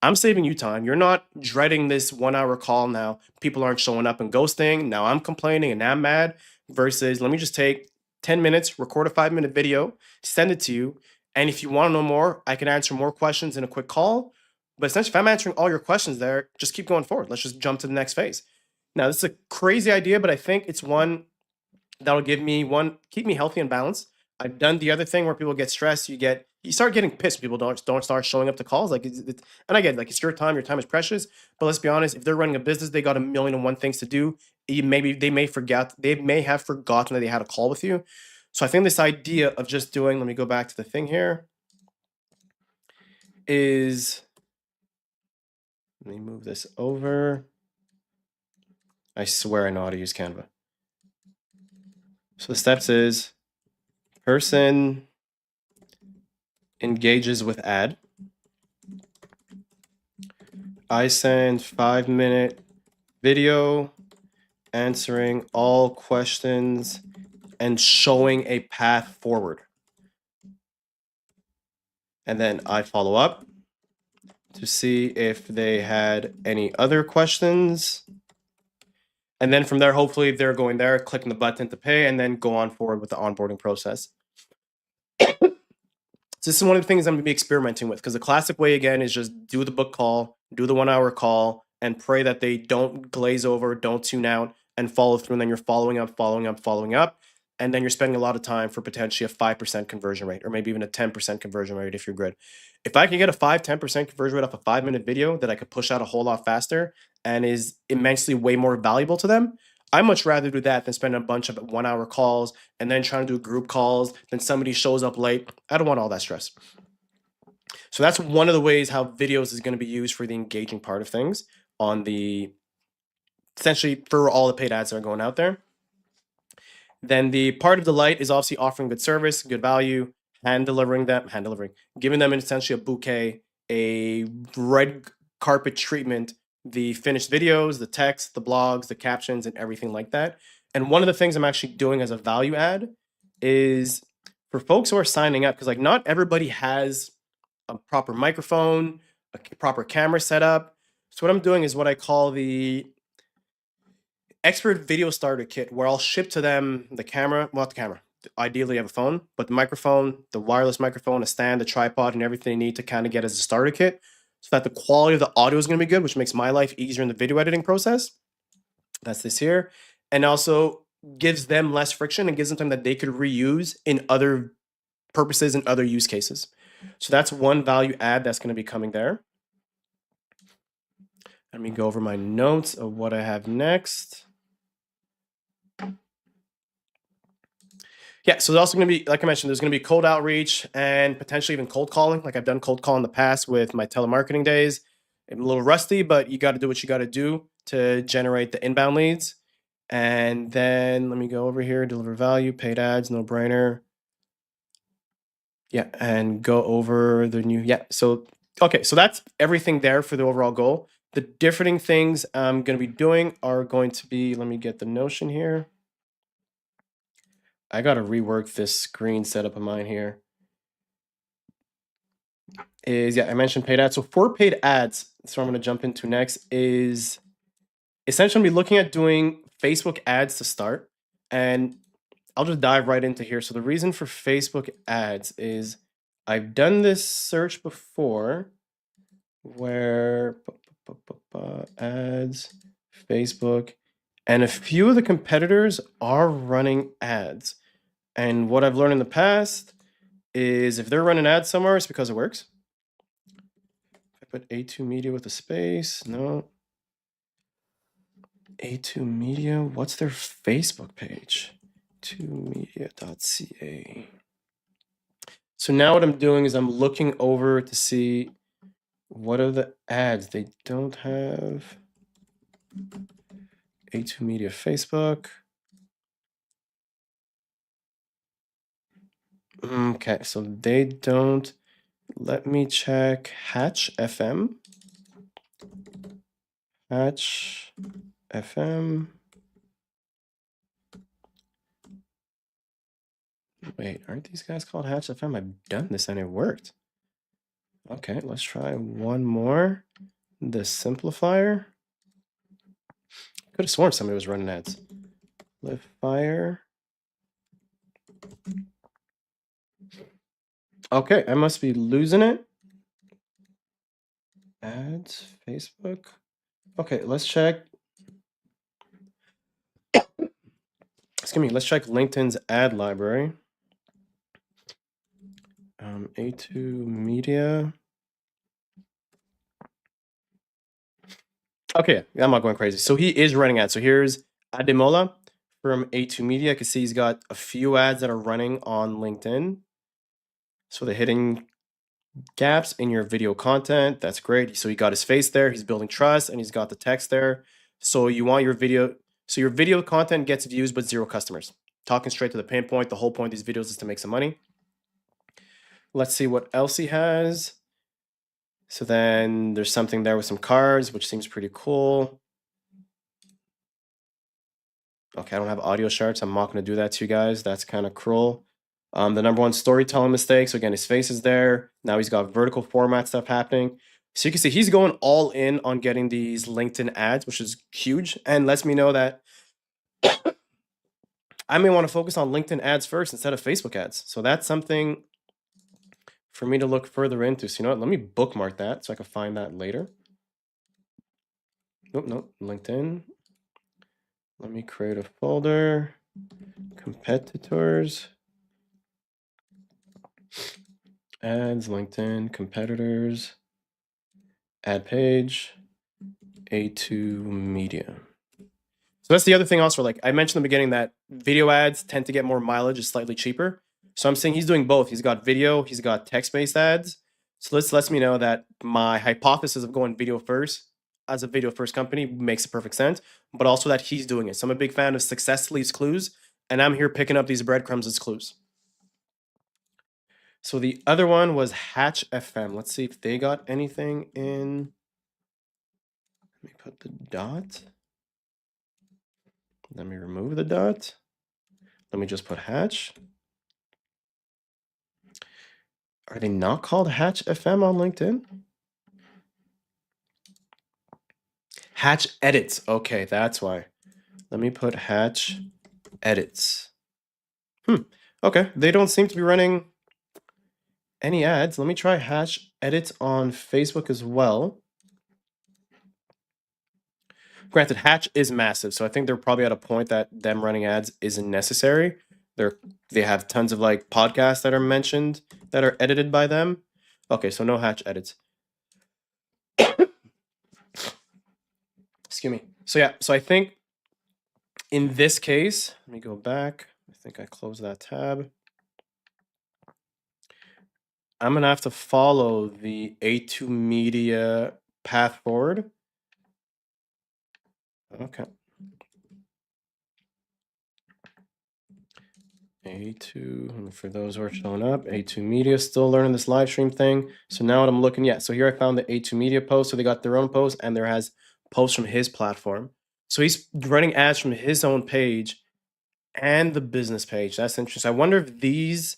[SPEAKER 1] I'm saving you time. You're not dreading this 1-hour call now. People aren't showing up and ghosting. Now I'm complaining and I'm mad versus let me just take 10 minutes, record a 5-minute video, send it to you. And if you want to know more, I can answer more questions in a quick call. But essentially, if I'm answering all your questions there, just keep going forward. Let's just jump to the next phase. Now, this is a crazy idea, but I think it's one that'll keep me healthy and balanced. I've done the other thing where people get stressed. You start getting pissed. People don't start showing up to calls. Like, and I get it, like it's your time. Your time is precious. But let's be honest. If they're running a business, they got 1,000,001 things to do. They may have forgotten that they had a call with you. So I think this idea of just doing. Let me go back to the thing here. Let me move this over. I swear I know how to use Canva. So the steps is person engages with ad. I send 5-minute video answering all questions and showing a path forward. And then I follow up to see if they had any other questions. And then from there, hopefully they're going there, clicking the button to pay, and then go on forward with the onboarding process. So this is one of the things I'm going to be experimenting with, because the classic way, again, is just do the book call, do the 1-hour call, and pray that they don't glaze over, don't tune out, and follow through, and then you're following up. and then you're spending a lot of time for potentially a 5% conversion rate, or maybe even a 10% conversion rate if you're good. If I can get a 5-10% conversion rate off a 5-minute video that I could push out a whole lot faster and is immensely way more valuable to them, I much rather do that than spend a bunch of 1-hour calls and then trying to do group calls, then somebody shows up late. I don't want all that stress. So that's one of the ways how videos is going to be used for the engaging part of things on the, essentially for all the paid ads that are going out there. Then the part of delight is obviously offering good service, good value, giving them essentially a bouquet, a red carpet treatment, the finished videos, the text, the blogs, the captions, and everything like that. And one of the things I'm actually doing as a value add is for folks who are signing up, because like not everybody has a proper microphone, a proper camera setup. So what I'm doing is what I call the expert video starter kit, where I'll ship to them the camera, well, not the camera, ideally I have a phone, but the microphone, the wireless microphone, a stand, a tripod, and everything they need to kind of get as a starter kit, so that the quality of the audio is going to be good, which makes my life easier in the video editing process. That's this here. And also gives them less friction and gives them time that they could reuse in other purposes and other use cases. So that's one value add that's going to be coming there. Let me go over my notes of what I have next. Yeah, so there's also going to be, like I mentioned, there's going to be cold outreach and potentially even cold calling. Like I've done cold call in the past with my telemarketing days. I'm a little rusty, but you got to do what you got to do to generate the inbound leads. And then let me go over here, deliver value, paid ads, no brainer. Yeah, and go over the new, yeah. So, okay, so that's everything there for the overall goal. The different things I'm going to be doing are going to be, let me get the Notion here. I got to rework this screen setup of mine here. Yeah, I mentioned paid ads. So for paid ads, so I'm going to jump into next is essentially looking at doing Facebook ads to start. And I'll just dive right into here. So the reason for Facebook ads is I've done this search before where ads, Facebook, and a few of the competitors are running ads. And what I've learned in the past is if they're running ads somewhere, it's because it works. If I put A2 Media with a space, no. A2 Media, what's their Facebook page? 2media.ca. So now what I'm doing is I'm looking over to see what are the ads. They don't have A2 Media Facebook. Okay, so they don't. Let me check Hatch FM. Hatch FM. Wait, aren't these guys called Hatch FM? I've done this and it worked. Okay, let's try one more. The Simplifier. Could have sworn somebody was running ads. Live Fire. Okay, I must be losing it. Ads, Facebook. Okay, let's check. Excuse me, let's check LinkedIn's ad library. A2 Media. Okay, I'm not going crazy. So he is running ads. So here's Ademola from A2 Media. I can see he's got a few ads that are running on LinkedIn. So they're hitting gaps in your video content. That's great. So he got his face there. He's building trust and he's got the text there. So you want your video. So your video content gets views, but 0 customers. Talking straight to the pinpoint. The whole point of these videos is to make some money. Let's see what else he has. So then there's something there with some cards, which seems pretty cool. Okay, I don't have audio charts. I'm not going to do that to you guys. That's kind of cruel. The number one storytelling mistake. So again, his face is there. Now he's got vertical format stuff happening. So you can see he's going all in on getting these LinkedIn ads, which is huge and lets me know that I may want to focus on LinkedIn ads first instead of Facebook ads. So that's something for me to look further into. So you know what? Let me bookmark that so I can find that later. Nope, LinkedIn. Let me create a folder. competitors, ads, LinkedIn, competitors, ad page, A2 media. So that's the other thing also, like I mentioned in the beginning that video ads tend to get more mileage, is slightly cheaper. So I'm saying he's doing both. He's got video, he's got text-based ads. So this lets me know that my hypothesis of going video first as a video first company makes a perfect sense, but also that he's doing it. So I'm a big fan of success leaves clues, and I'm here picking up these breadcrumbs as clues. So the other one was Hatch FM. Let's see if they got anything in. Let me put the dot. Let me remove the dot. Let me just put Hatch. Are they not called Hatch FM on LinkedIn? Hatch Edits. Okay, that's why. Let me put Hatch Edits. Okay, they don't seem to be running any ads. Let me try Hatch Edits on Facebook as well. Granted, Hatch is massive, so I think they're probably at a point that them running ads isn't necessary. They have tons of like podcasts that are mentioned that are edited by them. Okay, so no Hatch Edits. Excuse me. So yeah, so I think in this case, let me go back. I think I closed that tab. I'm gonna have to follow the A2 media path forward. Okay. A2, for those who are showing up, A2 Media, still learning this live stream thing. So now what I'm looking, yeah, so here I found the A2 Media post. So they got their own post and there has posts from his platform. So he's running ads from his own page and the business page. That's interesting. I wonder if these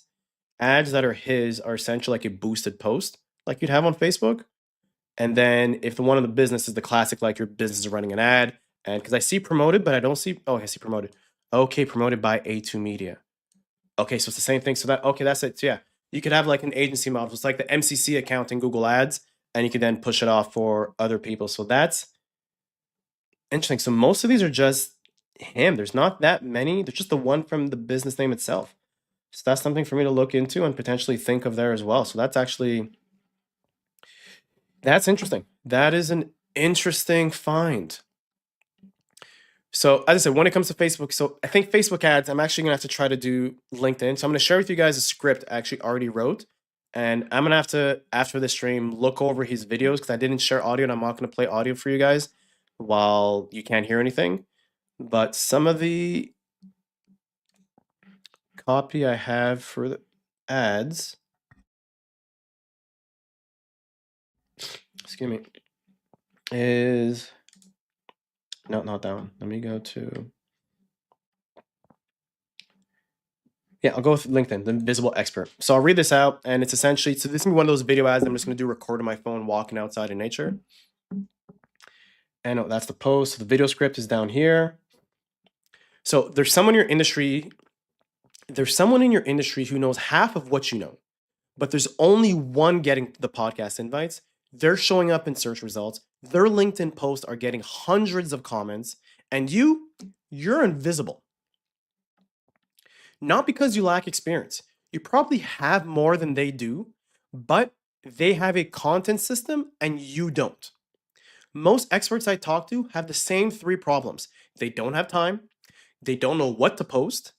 [SPEAKER 1] ads that are his are essentially like a boosted post like you'd have on Facebook. And then if the one on the business is the classic, like your business is running an ad, and because I see promoted, but I don't see, oh, I see promoted. Okay, promoted by A2 Media. Okay, so it's the same thing. So that's it. So yeah, you could have like an agency model. It's like the MCC account in Google Ads, and you can then push it off for other people. So that's interesting. So most of these are just him. There's not that many. There's just the one from the business name itself. So that's something for me to look into and potentially think of there as well. So that's interesting. That is an interesting find. So as I said, when it comes to Facebook, so I think Facebook ads, I'm actually gonna have to try to do LinkedIn. So I'm gonna share with you guys a script I actually already wrote. And I'm gonna have to, after the stream, look over his videos because I didn't share audio and I'm not gonna play audio for you guys while you can't hear anything. But some of the copy I have for the ads, excuse me, is, no, not that one. Let me go to, yeah, I'll go with LinkedIn, the Invisible Expert. So I'll read this out, and it's essentially, so this is one of those video ads I'm just going to do record on my phone walking outside in nature. And that's the post. So the video script is down here. So there's someone in your industry who knows half of what you know, but there's only one getting the podcast invites. They're showing up in search results. Their LinkedIn posts are getting hundreds of comments, and you're invisible. Not because you lack experience. You probably have more than they do, but they have a content system and you don't. Most experts I talk to have the same three problems. They don't have time, they don't know what to post,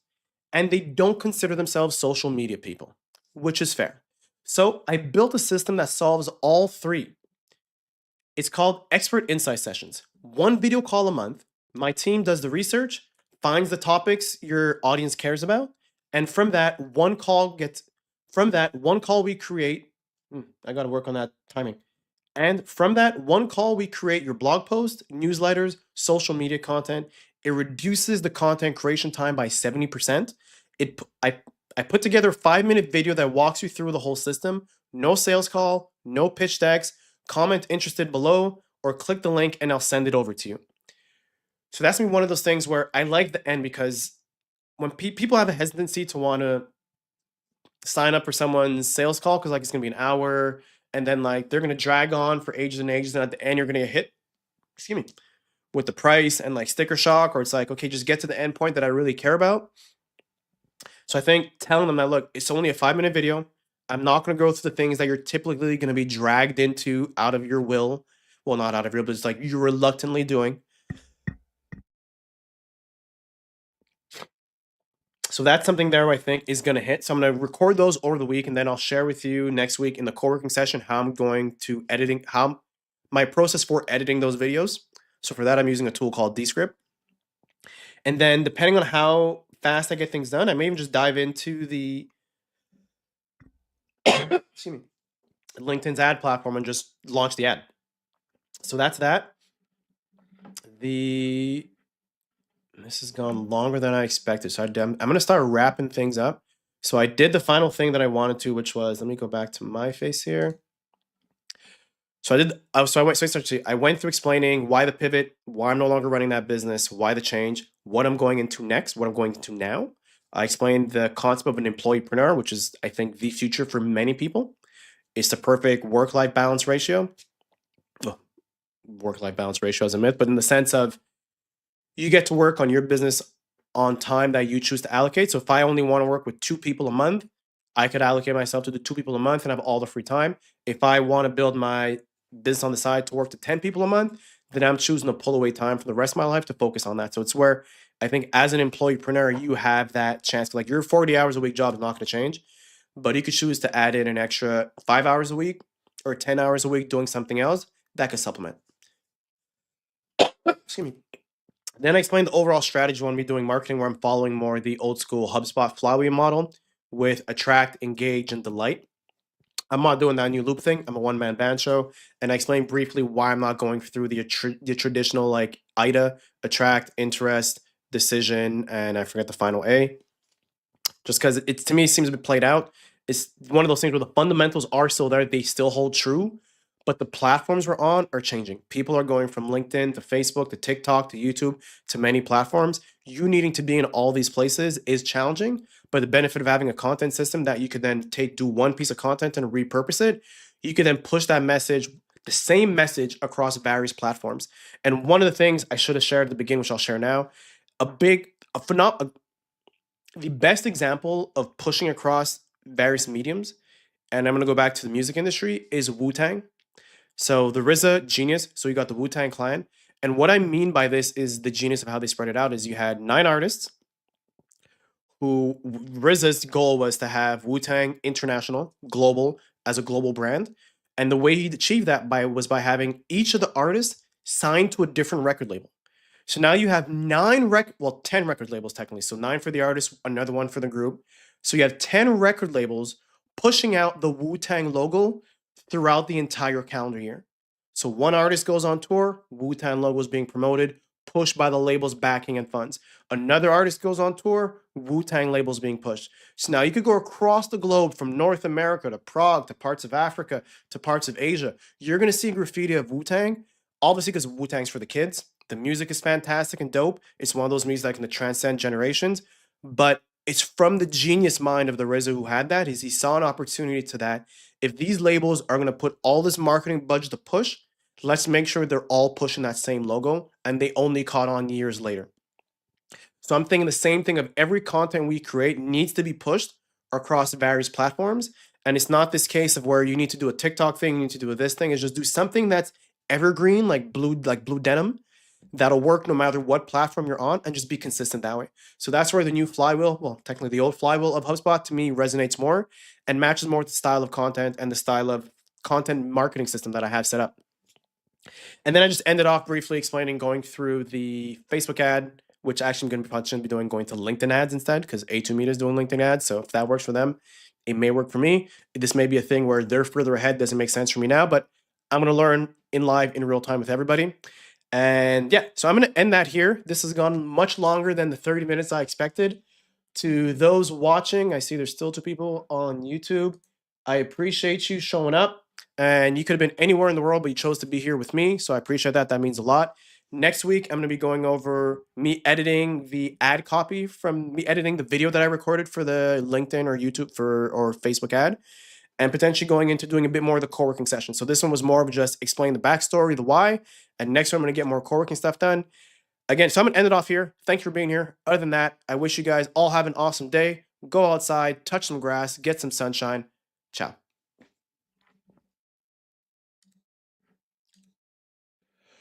[SPEAKER 1] and they don't consider themselves social media people, which is fair. So I built a system that solves all three. It's called Expert Insight Sessions. One video call a month. My team does the research, finds the topics your audience cares about, and from that one call we create. I got to work on that timing. And from that one call, we create your blog post, newsletters, social media content. It reduces the content creation time by 70%. I put together a 5-minute video that walks you through the whole system. No sales call, no pitch decks. Comment interested below or click the link and I'll send it over to you. So that's one of those things where I like the end because when people have a hesitancy to want to sign up for someone's sales call because like it's gonna be an hour and then like they're gonna drag on for ages and ages and at the end you're gonna get hit. Excuse me. with the price and like sticker shock, or it's like, okay, just get to the end point that I really care about. So I think telling them that, look, it's only a 5-minute video. I'm not going to go through the things that you're typically going to be dragged into out of your will. Well, not out of your, but it's like you're reluctantly doing. So that's something there I think is going to hit. So I'm going to record those over the week, and then I'll share with you next week in the co-working session how I'm going to how my process for editing those videos. So for that, I'm using a tool called Descript. And then depending on how fast I get things done, I may even just dive into the excuse me, LinkedIn's ad platform and just launch the ad. So that's that. This has gone longer than I expected. So I'm going to start wrapping things up. So I did the final thing that I wanted to, which was, let me go back to my face here. So I went through explaining why the pivot, why I'm no longer running that business, why the change, what I'm going into next, what I'm going into now. I explained the concept of an employeepreneur, which is, I think, the future for many people. It's the perfect work-life balance ratio. Well, work-life balance ratio is a myth, but in the sense of you get to work on your business on time that you choose to allocate. So if I only want to work with 2 people a month, I could allocate myself to the 2 people a month and have all the free time. If I want to build my business on the side to work to 10 people a month, then I'm choosing to pull away time from the rest of my life to focus on that. So it's where I think as an employeepreneur, you have that chance. Like your 40 hours a week job is not going to change, but you could choose to add in an extra 5 hours a week or 10 hours a week doing something else that could supplement. Excuse me. Then I explained the overall strategy when we doing marketing, where I'm following more the old school HubSpot flywheel model with attract, engage, and delight. I'm not doing that new loop thing. I'm a one-man band show, and I explained briefly why I'm not going through the traditional like IDA, attract, interest, decision, and I forget the final A. Just because it to me seems to be played out. It's one of those things where the fundamentals are still there; they still hold true, but the platforms we're on are changing. People are going from LinkedIn to Facebook to TikTok to YouTube to many platforms. You needing to be in all these places is challenging, but the benefit of having a content system that you could then do one piece of content and repurpose it, you could then push that message, the same message across various platforms. And one of the things I should have shared at the beginning, which I'll share now, the best example of pushing across various mediums, and I'm going to go back to the music industry, is Wu-Tang. So the RZA genius. So you got the Wu-Tang Clan. And what I mean by this is the genius of how they spread it out is you had 9 artists who RZA's goal was to have Wu-Tang international, global, as a global brand. And the way he achieved that was by having each of the artists signed to a different record label. So now you have 10 record labels technically. So 9 for the artist, another one for the group. So you have 10 record labels pushing out the Wu-Tang logo throughout the entire calendar year. So one artist goes on tour, Wu-Tang logo is being promoted, pushed by the labels backing and funds. Another artist goes on tour, Wu-Tang labels being pushed. So now you could go across the globe from North America to Prague to parts of Africa to parts of Asia. You're going to see graffiti of Wu-Tang, obviously because Wu-Tang's for the kids. The music is fantastic and dope. It's one of those music that can transcend generations, but it's from the genius mind of the RZA who had that. He saw an opportunity to that. If these labels are going to put all this marketing budget to push, let's make sure they're all pushing that same logo, and they only caught on years later. So I'm thinking the same thing of every content we create needs to be pushed across various platforms. And it's not this case of where you need to do a TikTok thing, you need to do this thing. It's just do something that's evergreen, like blue denim, that'll work no matter what platform you're on, and just be consistent that way. So that's where the new flywheel, well, technically the old flywheel of HubSpot to me resonates more and matches more with the style of content and the style of content marketing system that I have set up. And then I just ended off briefly explaining going through the Facebook ad, which actually I'm going to be doing going to LinkedIn ads instead, because A2Media is doing LinkedIn ads. So if that works for them, it may work for me. This may be a thing where they're further ahead, doesn't make sense for me now, but I'm going to learn in real time with everybody. And yeah, so I'm going to end that here. This has gone much longer than the 30 minutes I expected. To those watching, I see there's still 2 people on YouTube. I appreciate you showing up. And you could have been anywhere in the world, but you chose to be here with me. So I appreciate that. That means a lot. Next week, I'm going to be going over me editing the ad copy from me editing the video that I recorded for the LinkedIn or YouTube or Facebook ad. and potentially going into doing a bit more of the co-working session. So this one was more of just explain the backstory, the why, and next one I'm going to get more co-working stuff done. Again, so I'm going to end it off here. Thanks for being here. Other than that, I wish you guys all have an awesome day. Go outside, touch some grass, get some sunshine. Ciao.